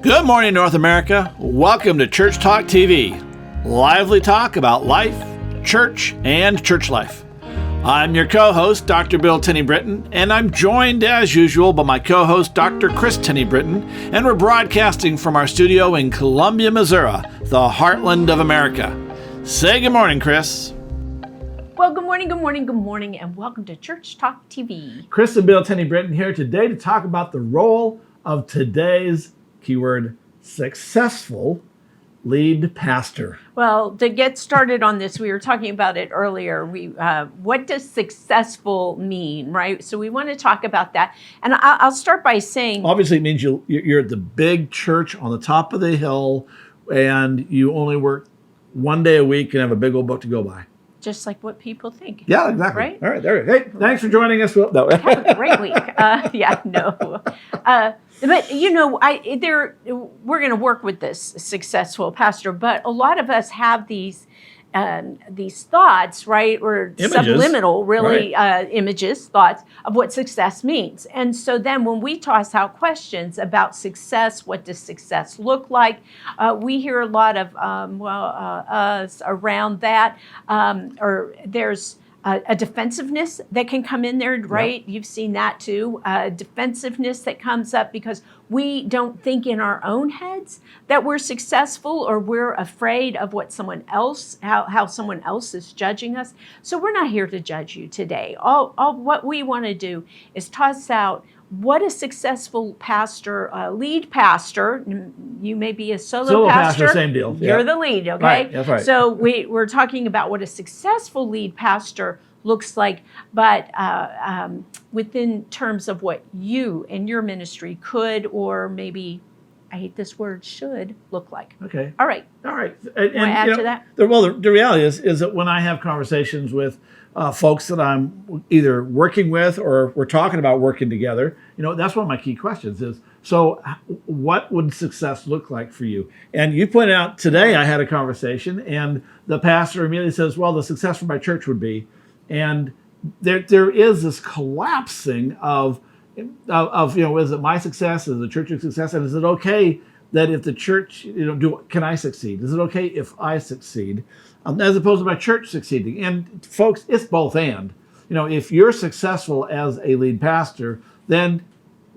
Good morning, North America. Welcome to ChurchTalk TV. Lively talk about life, church, and church life. I'm your co-host, Dr. Bill Tenney-Britton, and I'm joined, as usual, by my co-host, Dr. Kris Tenney-Britton, and we're broadcasting from our studio in Columbia, Missouri, the heartland of America. Say good morning, Kris. Well, good morning, and welcome to ChurchTalk TV. Kris and Bill Tenney-Britton here today to talk about the role of today's keyword successful lead pastor. Well, to get started on this, we were talking about it earlier. What does successful mean, right? So we want to talk about that. And I'll start by saying... Obviously, it means you're at the big church on the top of the hill, and you only work one day a week and have a big old book to go by. Just like what people think. Yeah, exactly. Right? All right, there we go. Hey, thanks for joining us. No. Have a great week. But you know, we're going to work with this successful pastor. But a lot of us have these thoughts, right, or images. Subliminal, really, right. Images, thoughts of what success means. And so then, when we toss out questions about success, what does success look like? We hear a lot of around that, or there's a defensiveness that can come in there, right? Yep. You've seen that too. Defensiveness that comes up because we don't think in our own heads that we're successful, or we're afraid of what someone else, how someone else is judging us. So we're not here to judge you today. All what we want to do is toss out what a successful pastor, lead pastor. You may be a solo pastor. Same deal. You're the lead, okay? Right, that's right. So we're talking about what a successful lead pastor looks like, but within terms of what you and your ministry could, or maybe, I hate this word, should look like. Okay. All right. And want to add to that? The reality is that when I have conversations with folks that I'm either working with or we're talking about working together, that's one of my key questions is, so what would success look like for you? And you pointed out today I had a conversation and the pastor immediately says, well, the success for my church would be, and there is this collapsing of is it my success? Is it the church's success? And is it okay that if the church, can I succeed? Is it okay if I succeed? As opposed to my church succeeding. And folks, it's both and. If you're successful as a lead pastor, then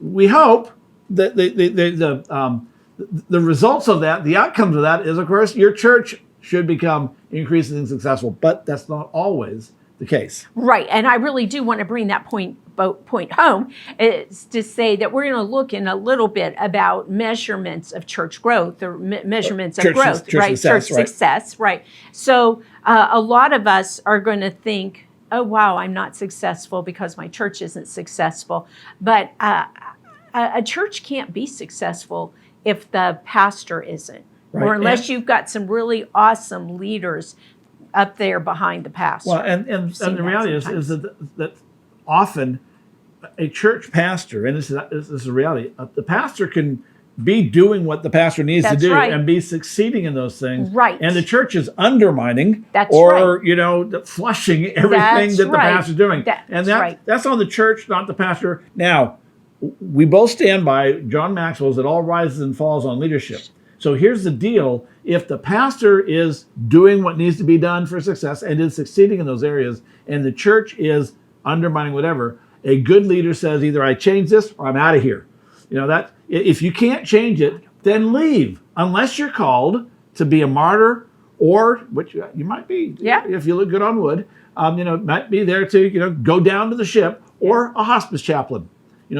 we hope that the results of that, the outcomes of that is, of course, your church should become increasingly successful. But that's not always the case. Right. And I really do want to bring that point home, is to say that we're going to look in a little bit about measurements of church growth, or measurements of growth, right? Church success, right? So a lot of us are going to think, oh, wow, I'm not successful because my church isn't successful. But a church can't be successful if the pastor isn't, or unless you've got some really awesome leaders up there behind the pastor. Well, and the reality is that often a church pastor, and this is a reality, the pastor can be doing what the pastor needs to do and be succeeding in those things. Right. And the church is undermining flushing everything that the pastor's doing. That's on the church, not the pastor. Now, we both stand by John Maxwell's "It all rises and falls on leadership." So here's the deal. If the pastor is doing what needs to be done for success and is succeeding in those areas, and the church is undermining whatever, a good leader says either I change this or I'm out of here. That if you can't change it, then leave. Unless you're called to be a martyr, or which you might be, if you look good on wood, might be there to go down to the ship, or a hospice chaplain.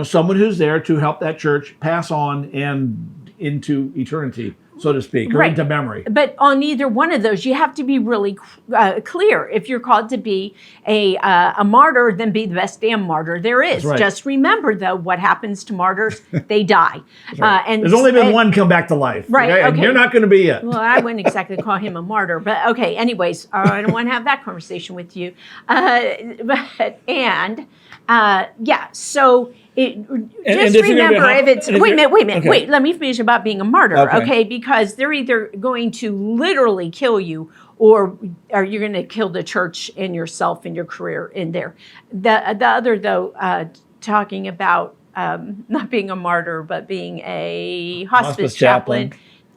Someone who's there to help that church pass on and into eternity, so to speak, or into memory. But on either one of those, you have to be really clear. If you're called to be a martyr, then be the best damn martyr there is. Right. Just remember, though, what happens to martyrs? They die. Right. And there's only been one come back to life. Right. Okay? And you're not going to be it. Well, I wouldn't exactly call him a martyr, but okay. Anyways, I don't want to have that conversation with you. So. Wait a minute. Wait, let me finish about being a martyr, okay? Because they're either going to literally kill you, or you're going to kill the church and yourself and your career in there. The other, though, talking about not being a martyr, but being a hospice chaplain,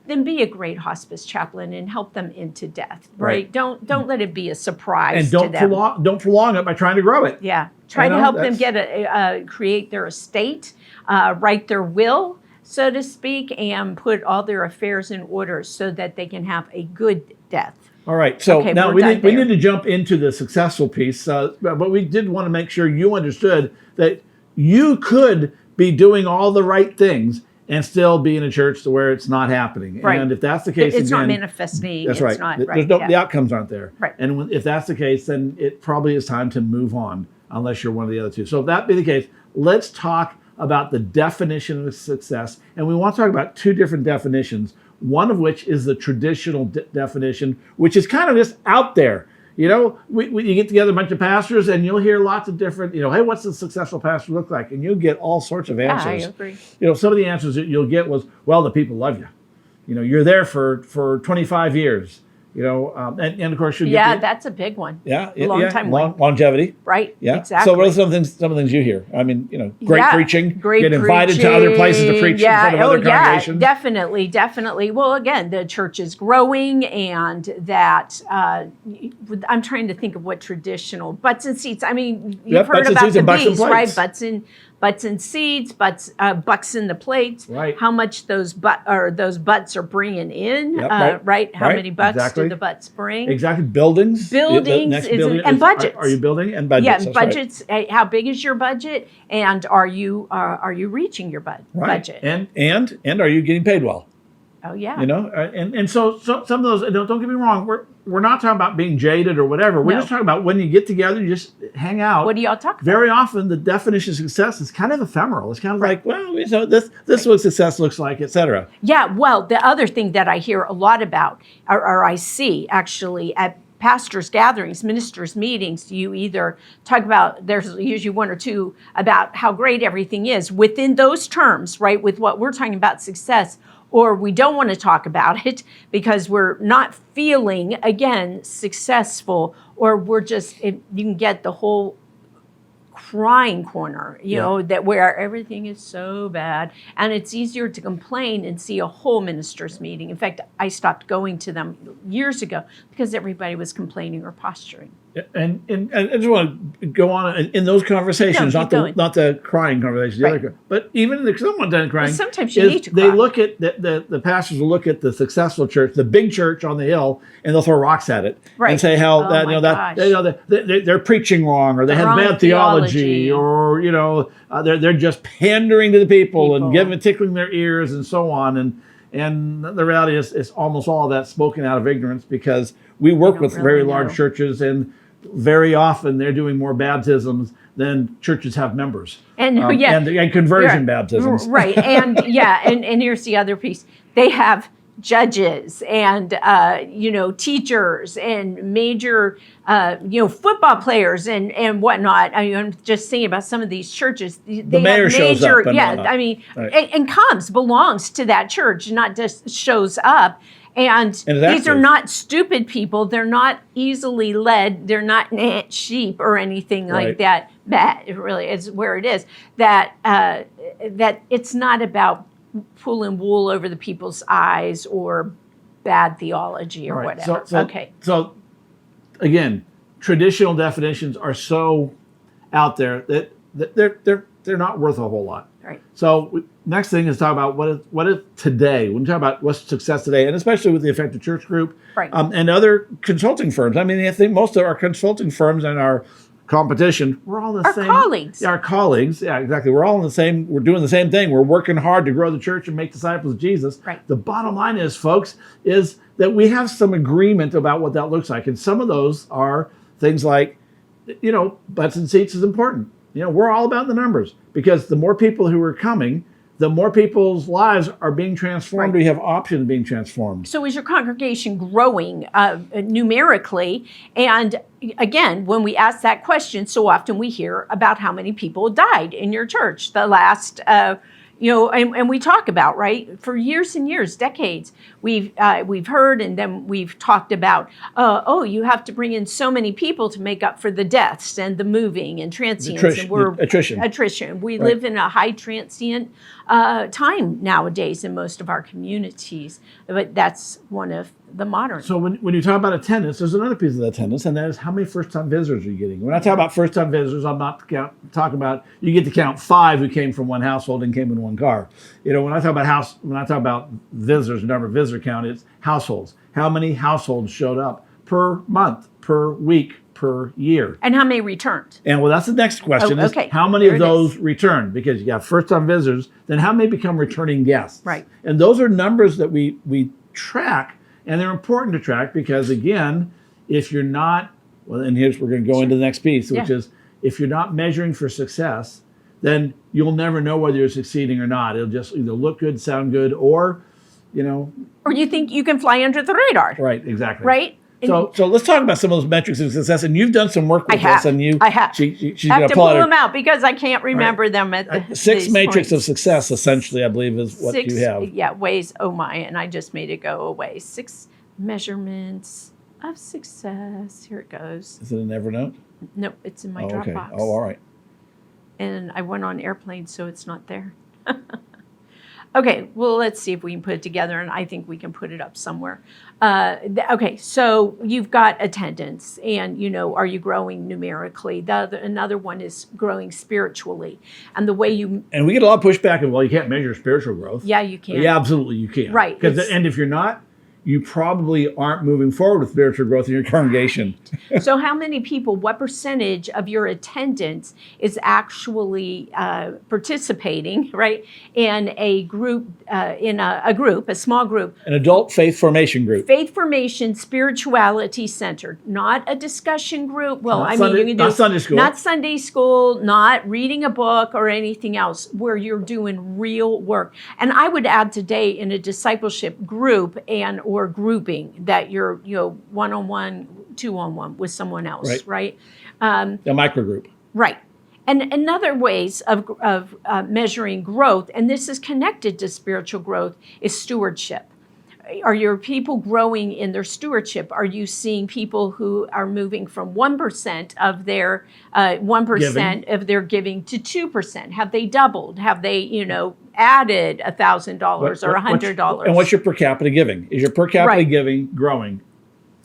then be a great hospice chaplain and help them into death. Right? Don't let it be a surprise. And to them. don't prolong it by trying to grow it. Yeah, try to help them get create their estate, write their will, so to speak, and put all their affairs in order so that they can have a good death. All right, so now we need to jump into the successful piece, but we did want to make sure you understood that you could be doing all the right things and still be in a church to where it's not happening. Right. And if that's the case, it's not manifesting. That's right. The outcomes aren't there. Right. And if that's the case, then it probably is time to move on, unless you're one of the other two. So if that be the case, let's talk about the definition of success. And we want to talk about two different definitions, one of which is the traditional definition, which is kind of just out there. You know, you get together a bunch of pastors and you'll hear lots of different, hey, what's a successful pastor look like? And you'll get all sorts of answers. Yeah, I agree. Some of the answers that you'll get was, well, the people love you. You're there for 25 years. And of course you get that's a big one. Time longevity. Right. Yeah. Exactly. So what are some of the things you hear? I mean, great preaching, get invited to other places to preach in front of other congregations. Definitely. Well, again, the church is growing, and that I'm trying to think of what traditional butts and seats. I mean, you've heard about the bees, right? Butts and seats, bucks in the plates. Right. How much those butts are bringing in, right? How many bucks do the butts bring? Exactly. Buildings. And budgets. Are you building and budgets? Yeah, budgets. Right. How big is your budget, and are you reaching your budget? And are you getting paid well? Oh yeah. And so some of those. Don't get me wrong. We're not talking about being jaded or whatever. We're just talking about when you get together, you just hang out. What do y'all talk about? Very often, the definition of success is kind of ephemeral. It's kind of like, well, this is what success looks like, etc. Yeah. Well, the other thing that I hear a lot about, or I see actually at pastors' gatherings, ministers' meetings, you either talk about, there's usually one or two about how great everything is within those terms, right? With what we're talking about success. Or we don't want to talk about it because we're not feeling, again, successful, or we're just, you can get the whole crying corner, that where everything is so bad. And it's easier to complain and see a whole ministers' meeting. In fact, I stopped going to them years ago because everybody was complaining or posturing. And I just want to go on in those conversations, not the crying conversations, right. But even if someone done crying, sometimes you need to cry. They look at the pastors will look at the successful church, the big church on the hill, and they'll throw rocks at it and say how they're preaching wrong, or they have bad theology, or they're just pandering to the people and tickling their ears and so on. And the reality is, it's almost all of that spoken out of ignorance, because we work with very large churches, and very often they're doing more baptisms than churches have members, and conversion baptisms. Right, and and here's the other piece: they have judges and teachers and major football players and whatnot. I mean, I'm just thinking about some of these churches. The mayor shows up. And belongs to that church, not just shows up. And these are not stupid people. They're not easily led. They're not sheep or anything like that. That really is where it is. That it's not about pulling wool over the people's eyes or bad theology or whatever. So again, traditional definitions are so out there that they're not worth a whole lot. Right. So next thing is talk about what is today. When we talk about what's success today, and especially with the Effective Church Group, and other consulting firms. I mean, I think most of our consulting firms and our competition, we're all the same. Colleagues. Yeah, our colleagues. Yeah, exactly. We're all in the same. We're doing the same thing. We're working hard to grow the church and make disciples of Jesus. Right. The bottom line is, folks, is that we have some agreement about what that looks like, and some of those are things like, butts and seats is important. We're all about the numbers, because the more people who are coming, the more people's lives are being transformed. We have options of being transformed. So is your congregation growing numerically? And again, when we ask that question, so often we hear about how many people died in your church the last and we talk about, right, for years and years, decades, we've heard, and then we've talked about, you have to bring in so many people to make up for the deaths and the moving and transients. Attrition. We live in a high transient time nowadays in most of our communities, but that's one of the modern. So when you talk about attendance, there's another piece of attendance, and that is how many first-time visitors are you getting. When I talk about first-time visitors, I'm not talking about you get to count 5 who came from one household and came in one car. When I talk about visitors, the number of visitor count, it's households. How many households showed up per month, per week, per year? And how many returned? And that's the next question: is how many of those returned? Because you got first-time visitors, then how many become returning guests? Right. And those are numbers that we track. And they're important to track because, again, if you're not, we're going to go into the next piece, which is if you're not measuring for success, then you'll never know whether you're succeeding or not. It'll just either look good, sound good, or, Or you think you can fly under the radar. Right, exactly. Right? So let's talk about some of those metrics of success. And you've done some work with this. And I have. She's I have to pull them out because I can't remember them at the 6 matrix of success, essentially, I believe, is what you have. Yeah, ways, and I just made it go away. 6 measurements of success. Here it goes. Is it in Evernote? Nope, it's in my Dropbox. Oh, all right. And I went on airplane, so it's not there. Okay, well, let's see if we can put it together, and I think we can put it up somewhere. Okay, so you've got attendance, and, are you growing numerically? Another one is growing spiritually. And the way you... And we get a lot of pushback of, you can't measure spiritual growth. Yeah, you can. Yeah, absolutely, you can. Right. And if you're not, you probably aren't moving forward with spiritual growth in your congregation. So how many people, what percentage of your attendance is actually participating, right, in a group, a small group? An adult faith formation group. Faith formation, spirituality centered, not a discussion group. Well, not you can do not Sunday school. Not Sunday school, not reading a book or anything else where you're doing real work. And I would add today in a discipleship group or grouping that you're, one-on-one, two-on-one with someone else, right? A microgroup. Right. And another ways of measuring growth, and this is connected to spiritual growth, is stewardship. Are your people growing in their stewardship? Are you seeing people who are moving from 1% of their 1% of their giving to 2%? Have they doubled? Have they, added $1,000 or $100? And what's your per capita giving? Is your per capita giving growing?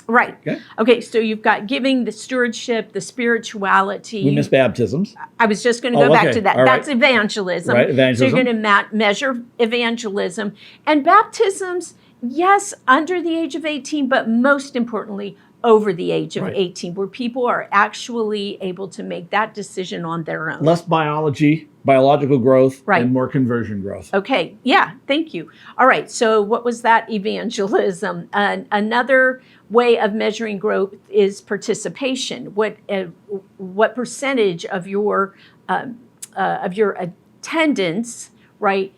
Right. Okay. So you've got giving, the stewardship, the spirituality. We miss baptisms. I was just going to go back to that. That's evangelism. Right. Evangelism. So you're going to measure evangelism and baptisms. Yes, under the age of 18, but most importantly, over the age of 18, where people are actually able to make that decision on their own. Less biological growth, and more conversion growth. Okay, yeah, thank you. All right, so what was that? Evangelism. Another way of measuring growth is participation. What percentage of your attendance,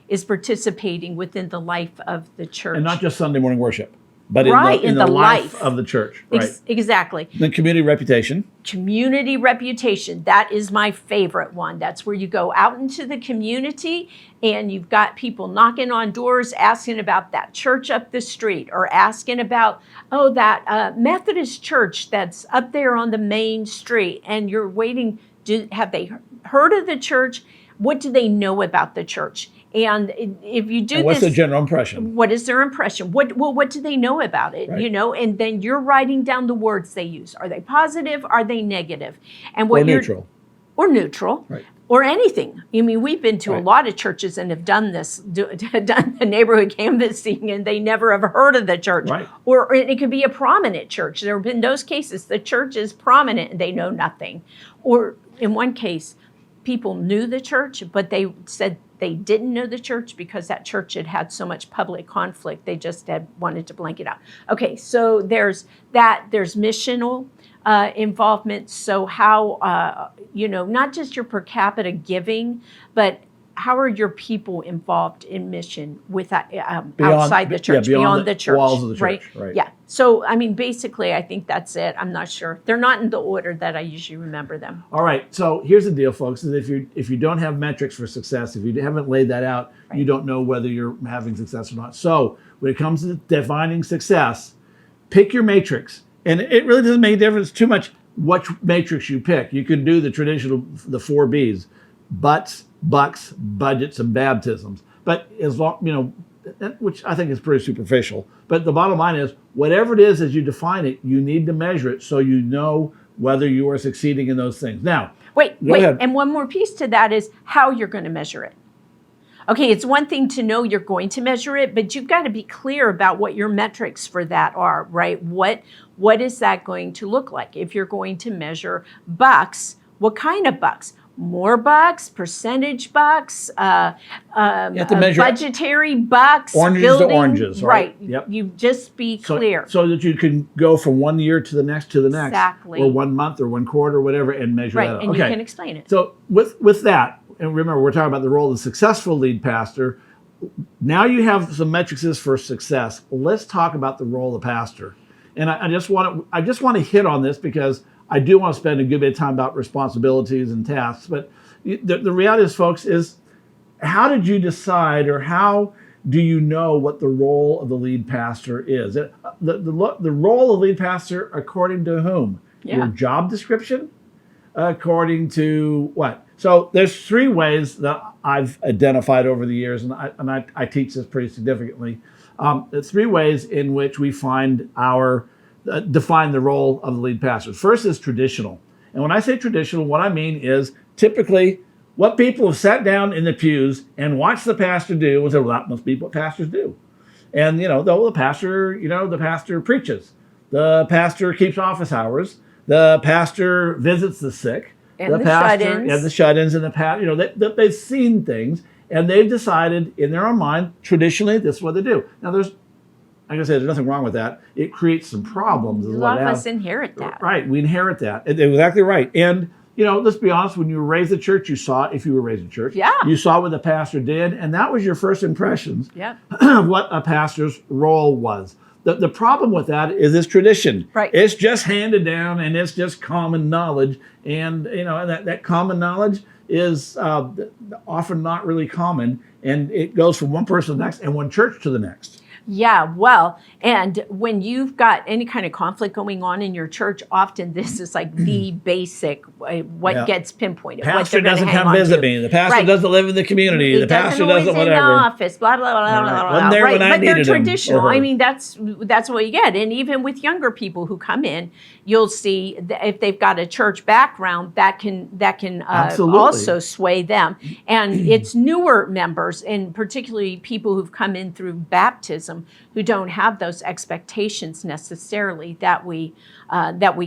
is participating within the life of the church? And not just Sunday morning worship, but in the life of the church. Exactly. The community reputation. Community reputation. That is my favorite one. That's where you go out into the community and you've got people knocking on doors asking about that church up the street or asking about, that Methodist church that's up there on the main street. And you're waiting, have they heard of the church? What do they know about the church? And if you do what's the general impression? What is their impression? What do they know about it? And then you're writing down the words they use. Are they positive? Are they negative? And or neutral. Or neutral. Right. Or anything. We've been to a lot of churches and have done this, done the neighborhood canvassing, and they never have heard of the church. Right. Or it could be a prominent church. There have been those cases. The church is prominent and they know nothing. Or in one case, people knew the church, but they said they didn't know the church because that church had had so much public conflict. They just wanted to blank it out. Okay, so there's that. There's missional involvement. So how, not just your per capita giving, but how are your people involved in mission with outside the church, beyond the church, walls of the church, right? Yeah. So, I mean, basically, I think that's it. I'm not sure. They're not in the order that I usually remember them. All right. So here's the deal, folks: is if you don't have metrics for success, if you haven't laid that out, you don't know whether you're having success or not. So when it comes to defining success, pick your matrix, and it really doesn't make a difference too much what matrix you pick. You can do the traditional, the 4 B's: butts, bucks, budgets, and baptisms. But as long, which I think is pretty superficial. But the bottom line is, whatever it is as you define it, you need to measure it so you know whether you are succeeding in those things. Now, wait, ahead. And one more piece to that is how you're going to measure it. Okay, it's one thing to know you're going to measure it, but you've got to be clear about what your metrics for that are, right? What is that going to look like? If you're going to measure bucks, what kind of bucks? More bucks, percentage bucks, budgetary bucks, oranges to oranges, right? Yep. You just be clear. So that you can go from one year to the next, exactly. or 1 month or 1 quarter, whatever, and measure that out. And you can explain it. So with that, and remember, we're talking about the role of the successful lead pastor. Now you have some metrics for success. Let's talk about the role of the pastor. And I just want to hit on this because I do want to spend a good bit of time about responsibilities and tasks. But the reality is, folks, is how did you decide, or how do you know what the role of the lead pastor is? The role of lead pastor according to whom? Yeah. Your job description? According to what? So there's 3 ways that I've identified over the years, and I teach this pretty significantly. There's 3 ways in which we find define the role of the lead pastor. First is traditional. And when I say traditional, what I mean is typically what people have sat down in the pews and watched the pastor do was, well, that must be what pastors do. And, the pastor preaches. The pastor keeps office hours. The pastor visits the sick. And the shut-ins. And the shut-ins and the pastor, they've seen things and they've decided in their own mind, traditionally, this is what they do. Now like I said, there's nothing wrong with that. It creates some problems. A lot of us inherit that. Right, we inherit that. Exactly right. And, let's be honest, when you were raised in church, you saw, if you were raised in church, you saw what the pastor did, and that was your first impressions of what a pastor's role was. The problem with that is this tradition. Right. It's just handed down, and it's just common knowledge. And, that common knowledge is often not really common, and it goes from one person to the next and one church to the next. Yeah, well, and when you've got any kind of conflict going on in your church, often this is like the basic, what gets pinpointed. Pastor doesn't come visit me. The pastor doesn't live in the community. The pastor doesn't whatever. In the office, blah, blah, blah, blah, blah. Wasn't there when I needed him. But they're traditional. I mean, that's what you get. And even with younger people who come in, you'll see that if they've got a church background, that can also sway them. And it's newer members, and particularly people who've come in through baptism, who don't have those expectations necessarily, that we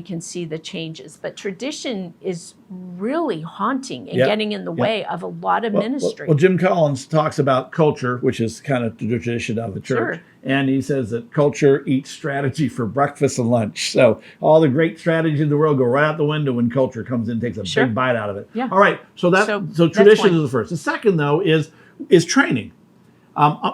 can see the changes. But tradition is really haunting and getting in the way of a lot of ministry. Well, Jim Collins talks about culture, which is kind of the tradition of the church. Sure. And he says that culture eats strategy for breakfast and lunch. So all the great strategies in the world go right out the window when culture comes in and takes a big bite out of it. Yeah. All right. So tradition is the first. The second, though, is training.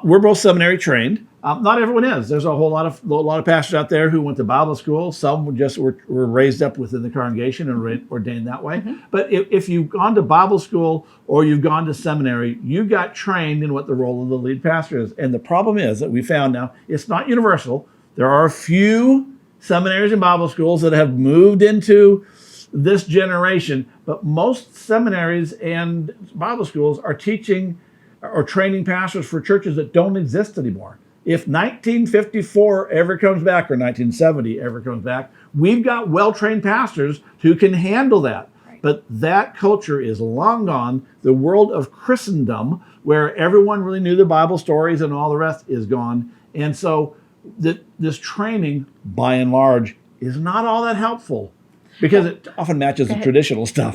We're both seminary trained. Not everyone is. There's a lot of pastors out there who went to Bible school. Some were raised up within the congregation and ordained that way. Mm-hmm. But if you've gone to Bible school or you've gone to seminary, you got trained in what the role of the lead pastor is. And the problem is that we found now, it's not universal. There are a few seminaries and Bible schools that have moved into this generation, but most seminaries and Bible schools are teaching or training pastors for churches that don't exist anymore. If 1954 ever comes back, or 1970 ever comes back, we've got well-trained pastors who can handle that. Right. But that culture is long gone. The world of Christendom, where everyone really knew the Bible stories and all the rest, is gone. And so this training, by and large, is not all that helpful because it often matches the traditional stuff.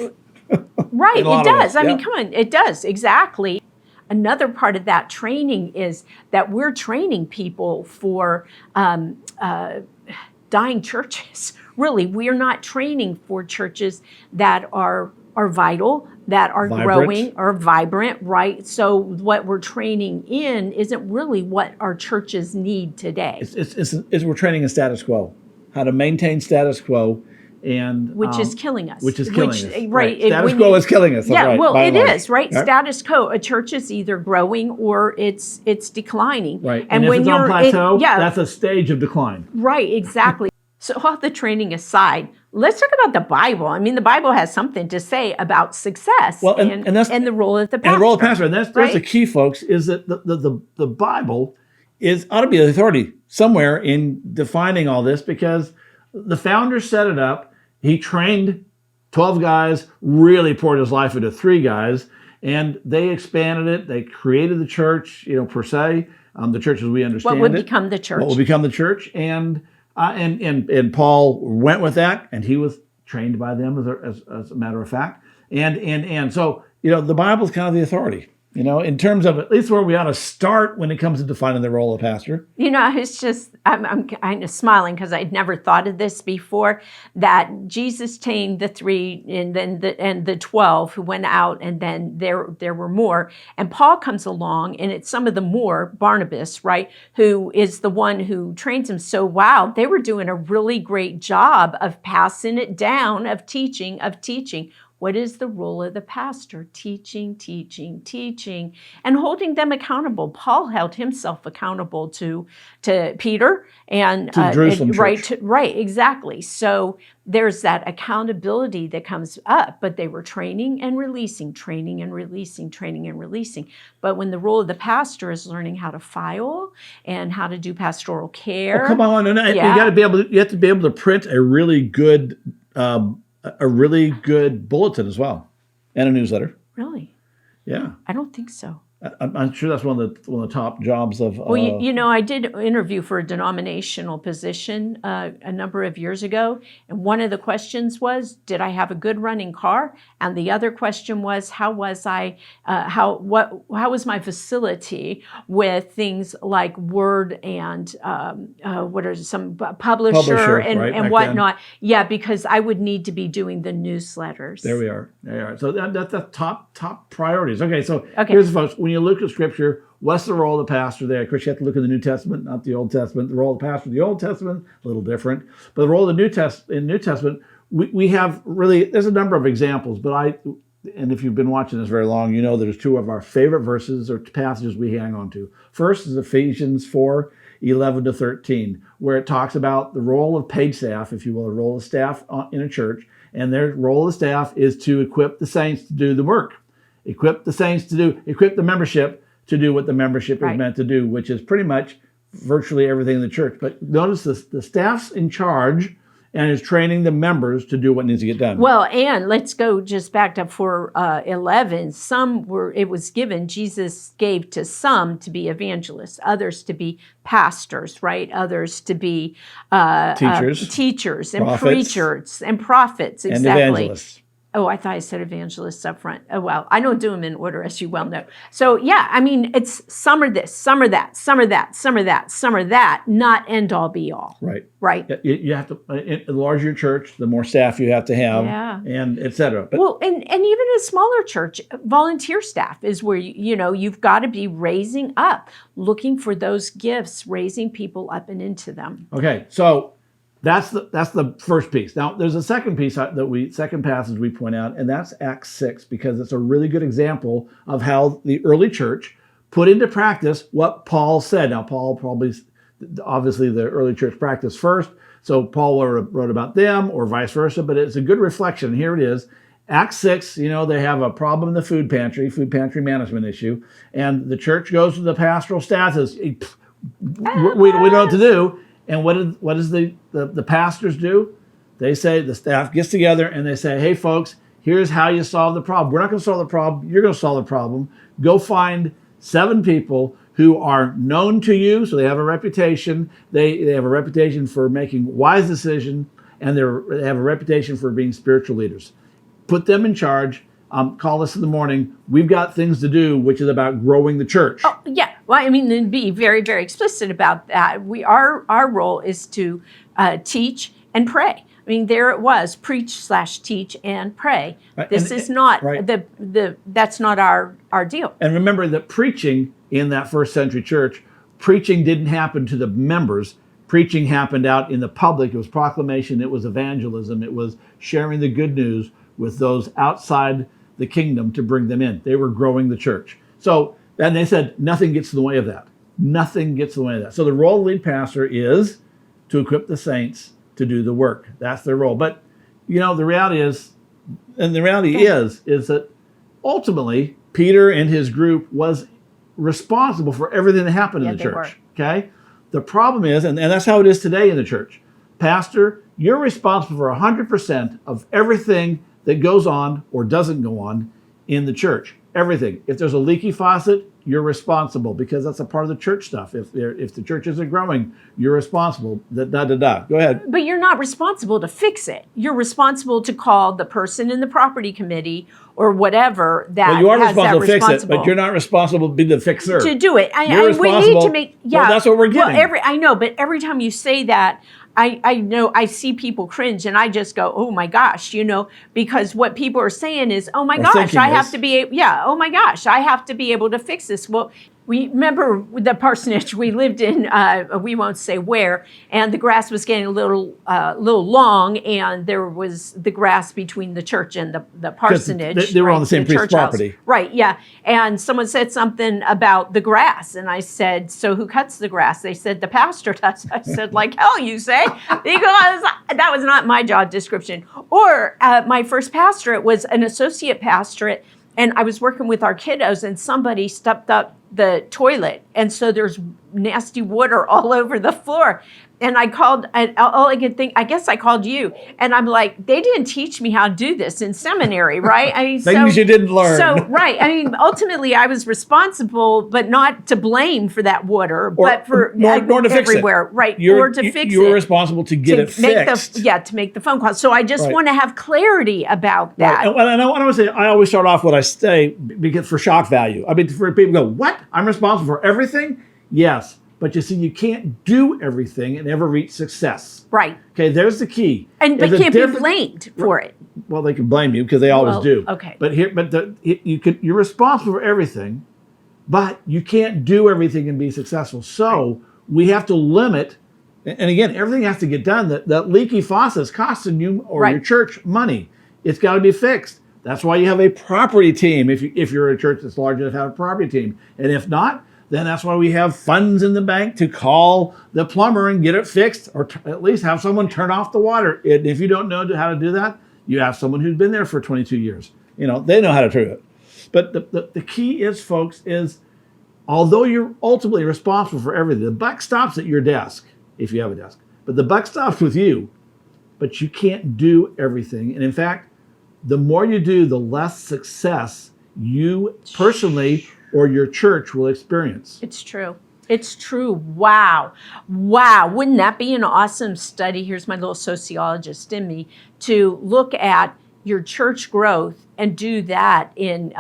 Right, it does. I mean, come on, it does, exactly. Another part of that training is that we're training people for dying churches. Really, we're not training for churches that are are vital, that are growing, or vibrant, right? So what we're training in isn't really what our churches need today. We're training in status quo, how to maintain status quo, and which is killing us. Which is killing us. Right. Status quo is killing us. Yeah, right, well, it is, right? Right? Status quo. A church is either growing or it's declining. Right. And when if it's on plateau, that's a stage of decline. Right, exactly. So all the training aside, let's talk about the Bible. I mean, the Bible has something to say about success and the role of the pastor. And the role of the pastor. And that's the key, folks, is that the Bible ought to be the authority somewhere in defining all this, because the founder set it up. He trained 12 guys, really poured his life into 3 guys, and they expanded it. They created the church, per se, the church as we understand it. What would become the church. What will become the church. And Paul went with that, and he was trained by them as a matter of fact. And so, the Bible is kind of the authority, in terms of at least where we ought to start when it comes to defining the role of pastor. It's just, I'm kind of smiling because I'd never thought of this before, that Jesus trained the 3 and then the 12 who went out, and then there were more. And Paul comes along, and it's some of the more, Barnabas, right, who is the one who trains him. So, wow, they were doing a really great job of passing it down, of teaching. What is the role of the pastor? Teaching, and holding them accountable. Paul held himself accountable to Peter and to Jerusalem church. Right, exactly. So there's that accountability that comes up, but they were training and releasing. But when the role of the pastor is learning how to file and how to do pastoral care, come on, and you have to be able to print a really good bulletin as well, and a newsletter. Really? Yeah. I don't think so. I'm sure that's one of the top jobs of. Well, I did interview for a denominational position a number of years ago, and one of the questions was, did I have a good running car? And the other question was, how was my facility with things like Word and what are some publisher and whatnot? Yeah, because I would need to be doing the newsletters. There we are. So that's the top priorities. Okay, so here's the folks. When you look at Scripture, what's the role of the pastor there? Of course, you have to look at the New Testament, not the Old Testament. The role of the pastor in the Old Testament, a little different. But the role of the New Testament, we have really, there's a number of examples, and if you've been watching this very long, there's 2 of our favorite verses or passages we hang on to. First is Ephesians 4:11-13, where it talks about the role of paid staff, if you will, a role of staff in a church, and their role of staff is to equip the saints to do the work. Equip the membership to do what the membership is meant to do, which is pretty much virtually everything in the church. But notice the staff's in charge and is training the members to do what needs to get done. Well, and let's go just back up for 11. Jesus gave to some to be evangelists, others to be pastors, right? Others to be teachers and preachers and prophets, exactly. And evangelists. Oh, I thought I said evangelists up front. Oh, well, I don't do them in order, as you well know. So, yeah, I mean, it's some are this, some are that, some are that, some are that, some are that, not end all be all. Right. You have to, the larger your church, the more staff you have to have, and et cetera. Well, and even a smaller church, volunteer staff is where, you've got to be raising up, looking for those gifts, raising people up and into them. Okay, so that's the first piece. Now, there's a second piece second passage we point out, and that's Acts 6, because it's a really good example of how the early church put into practice what Paul said. Now, Paul obviously the early church practiced first, so Paul wrote about them or vice versa, but it's a good reflection. Here it is. Acts 6, they have a problem in the food pantry management issue, and the church goes to the pastoral staff and says, we don't know what to do. And what does the pastors do? They say, the staff gets together and they say, hey, folks, here's how you solve the problem. We're not going to solve the problem. You're going to solve the problem. Go find 7 people who are known to you, so they have a reputation. They have a reputation for making wise decisions, and they have a reputation for being spiritual leaders. Put them in charge. Call us in the morning. We've got things to do, which is about growing the church. Oh, yeah. Well, I mean, to be very, very explicit about that, our role is to teach and pray. I mean, there it was: preach/teach and pray. Right. This is not that's not our deal. And remember that preaching in that first century church, preaching didn't happen to the members. Preaching happened out in the public. It was proclamation. It was evangelism. It was sharing the good news with those outside the kingdom to bring them in. They were growing the church. So, and they said nothing gets in the way of that. Nothing gets in the way of that. So the role of lead pastor is to equip the saints to do the work. That's their role. But, you know, the reality is that ultimately Peter and his group was responsible for everything that happened in the church. Okay? The problem is, and that's how it is today in the church. Pastor, you're responsible for 100% of everything that goes on or doesn't go on in the church. Everything. If there's a leaky faucet, you're responsible because that's a part of the church stuff. If the church isn't growing, you're responsible. Go ahead. But you're not responsible to fix it. You're responsible to call the person in the property committee or whatever that well, you are has responsible that to fix it, but you're not responsible to be the fixer. To do it. We need to make, well, that's what we're getting. Well, I know, but every time you say that, I know I see people cringe and I just go, oh my gosh, you know, because what people are saying is, oh my gosh, I have to be, oh my gosh, I have to be able to fix this. Well, we remember the parsonage we lived in, we won't say where, and the grass was getting a little long, and there was the grass between the church and the parsonage. They were on the same priest's property. House. Right, yeah. And someone said something about the grass, and I said, so who cuts the grass? They said, the pastor does. I said, like hell you say? Because that was not my job description. Or my first pastorate was an associate pastorate, and I was working with our kiddos, and somebody stepped up the toilet, and so there's nasty water all over the floor. And I called, and all I could think, I guess I called you, and I'm like, they didn't teach me how to do this in seminary, right? I mean, things you didn't learn. So, right. I mean, ultimately, I was responsible, but not to blame for that water, but for nor to fix everywhere, it. right? Or to fix it. You were responsible to get it fixed. To make the phone call. So I just want to have clarity about that. Right. And I want to say, I always start off what I say because for shock value. I mean, for people to go, what? I'm responsible for everything? Yes. But you see, you can't do everything and ever reach success. Right. Okay, there's the key. And they can't be blamed for it. Well, they can blame you because they always do. Okay. But you're responsible for everything, but you can't do everything and be successful. So we have to limit. And again, everything has to get done. That leaky faucet is costing you or your church money. It's got to be fixed. That's why you have a property team. If you're a church that's large enough to have a property team, and if not, then that's why we have funds in the bank to call the plumber and get it fixed, or at least have someone turn off the water. And if you don't know how to do that, you have someone who's been there for 22 years. You know, they know how to do it. But the key is, folks, is although you're ultimately responsible for everything, the buck stops at your desk, if you have a desk. But the buck stops with you, but you can't do everything. And in fact, the more you do, the less success you personally or your church will experience. It's true. It's true. Wow. Wow. Wouldn't that be an awesome study? Here's my little sociologist in me to look at your church growth and do that in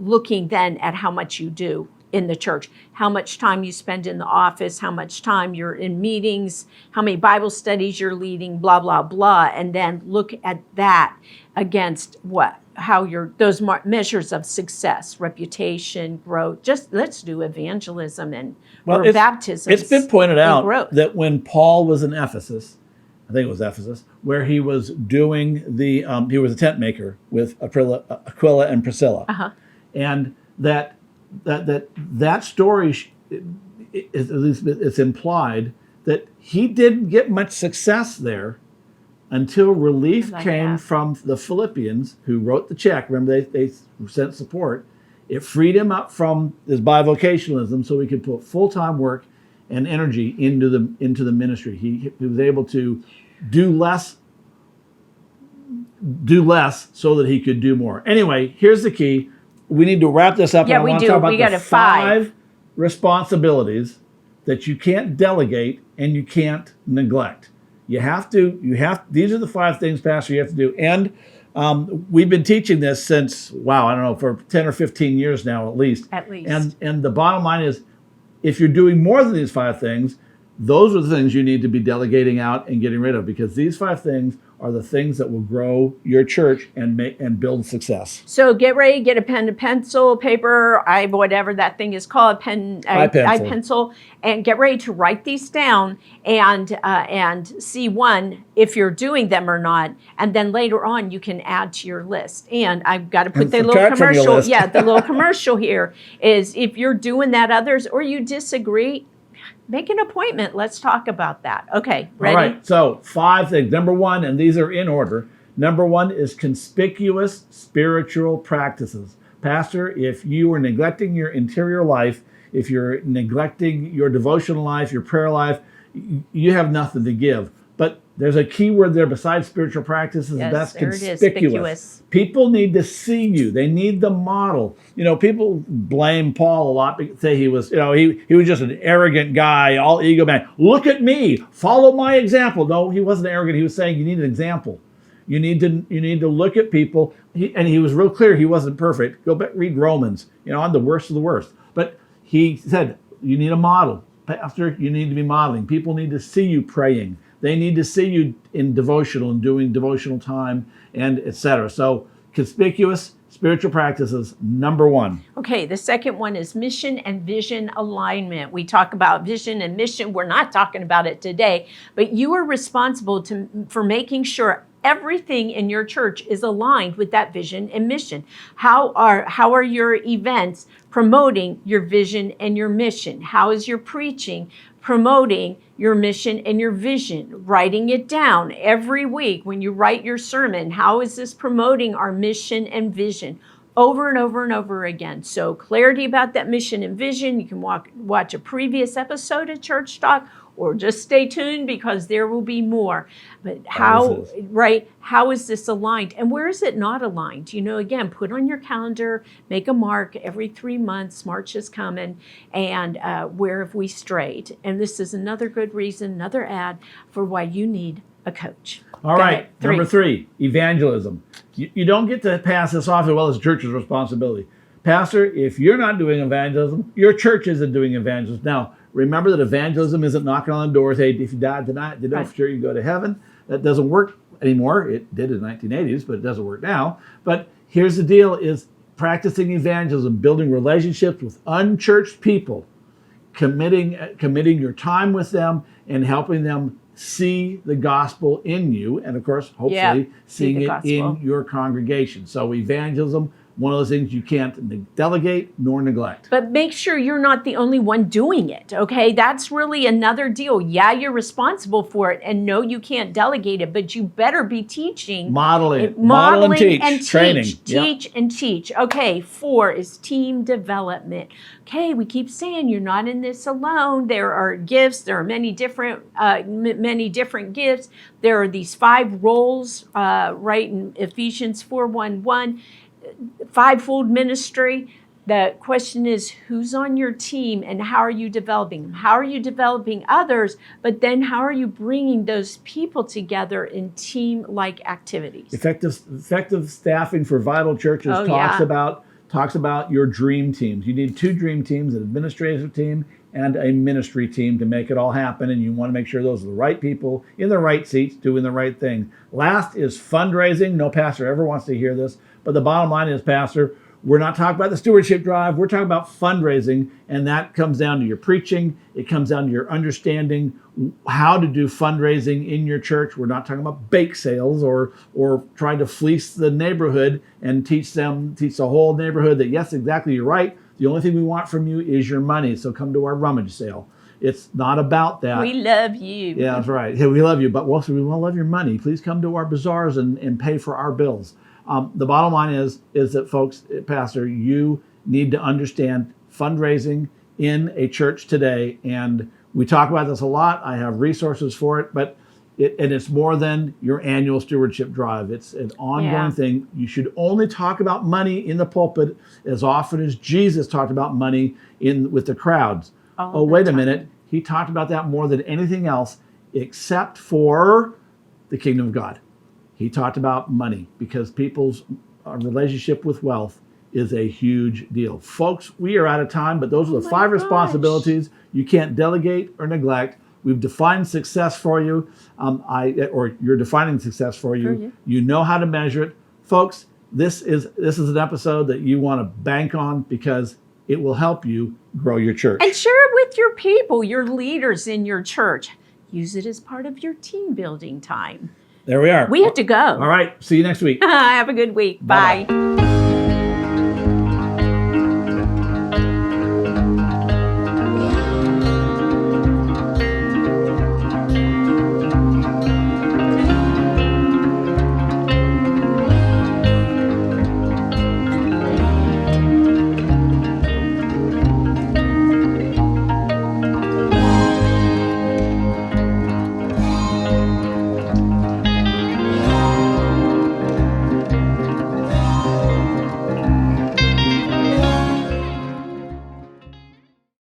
looking then at how much you do in the church, how much time you spend in the office, how much time you're in meetings, how many Bible studies you're leading, blah, blah, blah. And then look at that against those measures of success, reputation, growth. Just let's do evangelism and baptism. It's been pointed out that when Paul was in Ephesus, I think it was Ephesus, where he was doing he was a tent maker with Aquila and Priscilla, and that story, at least it's implied that he didn't get much success there until relief came from the Philippians, who wrote the check. Remember, they sent support. It freed him up from his bivocationalism, so he could put full-time work and energy into the ministry. He was able to do less so that he could do more. Anyway, here's the key. We need to wrap this up. Yeah, and I we want do. to talk about We got the a 5 responsibilities that you can't delegate and you can't neglect. These are the 5 things, Pastor, you have to do. And we've been teaching this since, I don't know, for 10 or 15 years now, at least. At least. And the bottom line is, if you're doing more than these 5 things, those are the things you need to be delegating out and getting rid of, because these 5 things are the things that will grow your church and build success. So get ready, get a pen and pencil, paper, whatever that thing is called, iPencil, and get ready to write these down and see if you're doing them or not, and then later on you can add to your list. And I've got to put the little commercial. Yeah, the little commercial here is if you're doing that others or you disagree, make an appointment. Let's talk about that. Okay, ready? All right, so 5 things. Number 1, and these are in order. Number 1 is conspicuous spiritual practices. Pastor, if you are neglecting your interior life, if you're neglecting your devotional life, your prayer life, you have nothing to give. But there's a key word there besides spiritual practices, yes, that's there conspicuous. It is, conspicuous. People need to see you. They need the model. People blame Paul a lot, say he was, he was just an arrogant guy, all ego man. Look at me, follow my example. No, he wasn't arrogant. He was saying you need an example. You need to look at people. And he was real clear he wasn't perfect. Go back, read Romans. I'm the worst of the worst. But he said, you need a model. Pastor, you need to be modeling. People need to see you praying. They need to see you in devotional and doing devotional time and etc. So conspicuous spiritual practices, number 1. Okay, the second one is mission and vision alignment. We talk about vision and mission. We're not talking about it today, but you are responsible for making sure everything in your church is aligned with that vision and mission. How are your events promoting your vision and your mission? How is your preaching promoting your mission and your vision? Writing it down every week when you write your sermon. How is this promoting our mission and vision? Over and over and over again. So clarity about that mission and vision. You can watch a previous episode of Church Talk, or just stay tuned because there will be more. But how is this aligned? And where is it not aligned? Again, put on your calendar, make a mark every 3 months. March is coming. And where have we strayed? And this is another good reason, another ad for why you need a coach. All right, number 3, evangelism. You don't get to pass this off as well as church's responsibility. Pastor, if you're not doing evangelism, your church isn't doing evangelism. Now, remember that evangelism isn't knocking on the doors. Hey, if you died tonight, you know for sure you go to heaven. That doesn't work anymore. It did in the 1980s, but it doesn't work now. But here's the deal is practicing evangelism, building relationships with unchurched people, committing your time with them and helping them see the gospel in you. And of course, hopefully seeing it in your congregation. So evangelism, one of those things you can't delegate nor neglect. But make sure you're not the only one doing it, okay? That's really another deal. Yeah, you're responsible for it, and no, you can't delegate it, but you better be teaching. Modeling and teach. Training. Teach and teach. Okay, 4 is team development. Okay, we keep saying you're not in this alone. There are gifts. There are many different gifts. There are these 5 roles, right in Ephesians 4:1:1. 5-fold ministry. The question is, who's on your team and how are you developing them? How are you developing others? But then how are you bringing those people together in team-like activities? Effective staffing for vital churches talks about your dream teams. You need 2 dream teams, an administrative team and a ministry team to make it all happen. And you want to make sure those are the right people in the right seats doing the right thing. Last is fundraising. No pastor ever wants to hear this, but the bottom line is, Pastor, we're not talking about the stewardship drive. We're talking about fundraising, and that comes down to your preaching. It comes down to your understanding how to do fundraising in your church. We're not talking about bake sales or trying to fleece the neighborhood and teach the whole neighborhood that, yes, exactly, you're right. The only thing we want from you is your money, so come to our rummage sale. It's not about that. We love you. Yeah, that's right. Yeah, we love you, but also we want to love your money. Please come to our bazaars and pay for our bills. The bottom line is that, folks, Pastor, you need to understand fundraising in a church today. And we talk about this a lot. I have resources for it, but it's more than your annual stewardship drive. It's an ongoing thing. You should only talk about money in the pulpit as often as Jesus talked about money with the crowds. Wait a minute. He talked about that more than anything else except for the kingdom of God. He talked about money because people's relationship with wealth is a huge deal. Folks, we are out of time, but those are the 5 responsibilities you can't delegate or neglect. We've defined success for you, or you're defining success for you. You know how to measure it. Folks, this is an episode that you want to bank on because it will help you grow your church. And share it with your people, your leaders in your church. Use it as part of your team building time. There we are. We have to go. All right. See you next week. Have a good week. Bye-bye. Bye.